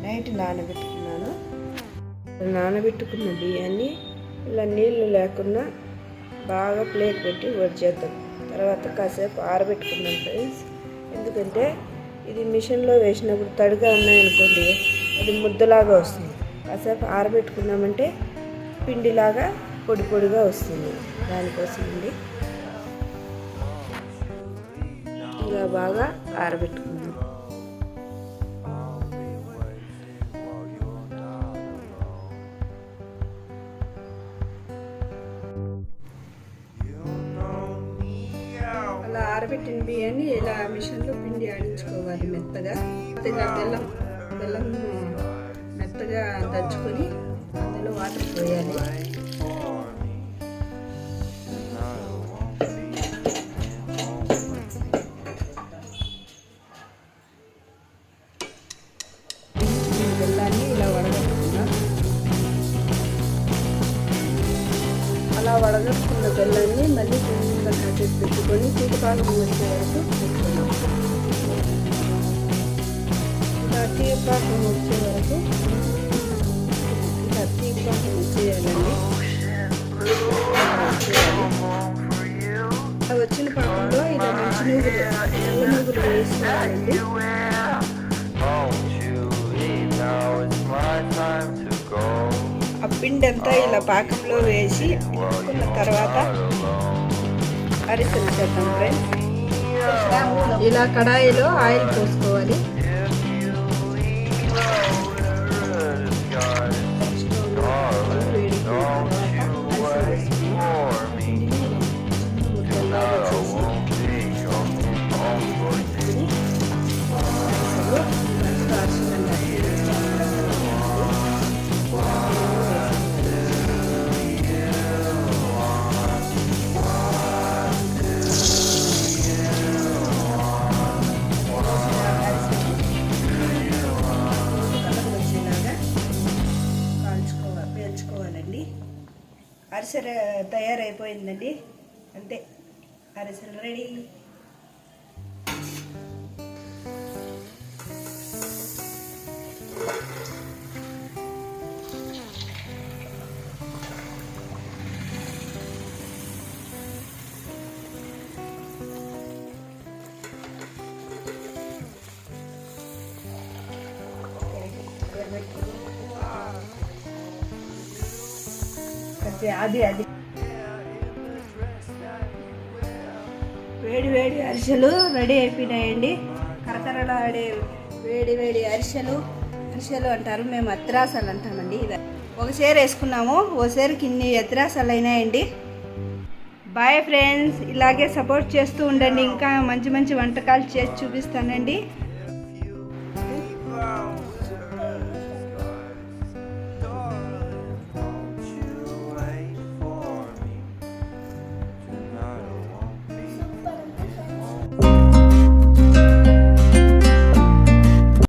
Night నానబెట్టుకున్నాను. నానబెట్టుకున్న బియ్యాన్ని ఇలా నీళ్ళు లేకుండా బాగా ప్లేట్ పెట్టి వడిచేద్దాం. తర్వాత కాసేపు ఆరబెట్టుకున్నాం ఫ్రెండ్స్. ఎందుకంటే ఇది మిషన్లో వేసినప్పుడు తడిగా ఉన్నాయనుకోండి అది ముద్దలాగా వస్తుంది. కాసేపు ఆరబెట్టుకున్నామంటే పిండిలాగా పొడి పొడిగా వస్తుంది. దానికోసం అండి ఇలా బాగా ఆరబెట్టుకున్నాం. అలా ఆరబెట్టిన బియ్యాన్ని ఇలా మిషన్లో పిండి ఆడించుకోవాలి మెత్తగా. బెల్లం మెత్తగా దంచుకొని అందులో వాటర్ పోయాలి. బెల్లాన్ని ఇలా వడగట్టుకున్నాం. అలా వడగట్టుకున్న బెల్లాన్ని మళ్ళీ పిండిగా కాచేసి పెట్టుకొని తీగపాకం వచ్చే వరకు పెట్టుకున్నాం. ఇలా తీగపాకం వచ్చే వరకు తీగపాకం వచ్చేయాలండి. వచ్చిన పాకంలో ఇలా మంచి నూగులు వేసుకోవాలండి. ఆ పిండి అంతా ఇలా పాకంలో వేసి పెట్టుకున్న తర్వాత అరిసెలు చేద్దాం ఫ్రెండ్స్. ఇలా కడాయిలో ఆయిల్ పోసుకోవాలి. అరిసెలు తయారైపోయిందండి. అంతే, అరిసెలు రెడీ. అది వేడి వేడి అరిసెలు రెడీ అయిపోయినాయండి. కరకరలాడే వేడి వేడి అరిసెలు అంటారు, మేము అత్రాసాలు అంటామండి. ఇది ఒక సేర వేసుకున్నాము, ఓ సేరకి ఇన్ని అత్రాసాలు అయినాయండి. బాయ్ ఫ్రెండ్స్, ఇలాగే సపోర్ట్ చేస్తూ ఉండండి. ఇంకా మంచి మంచి వంటకాలు చేసి చూపిస్తానండి.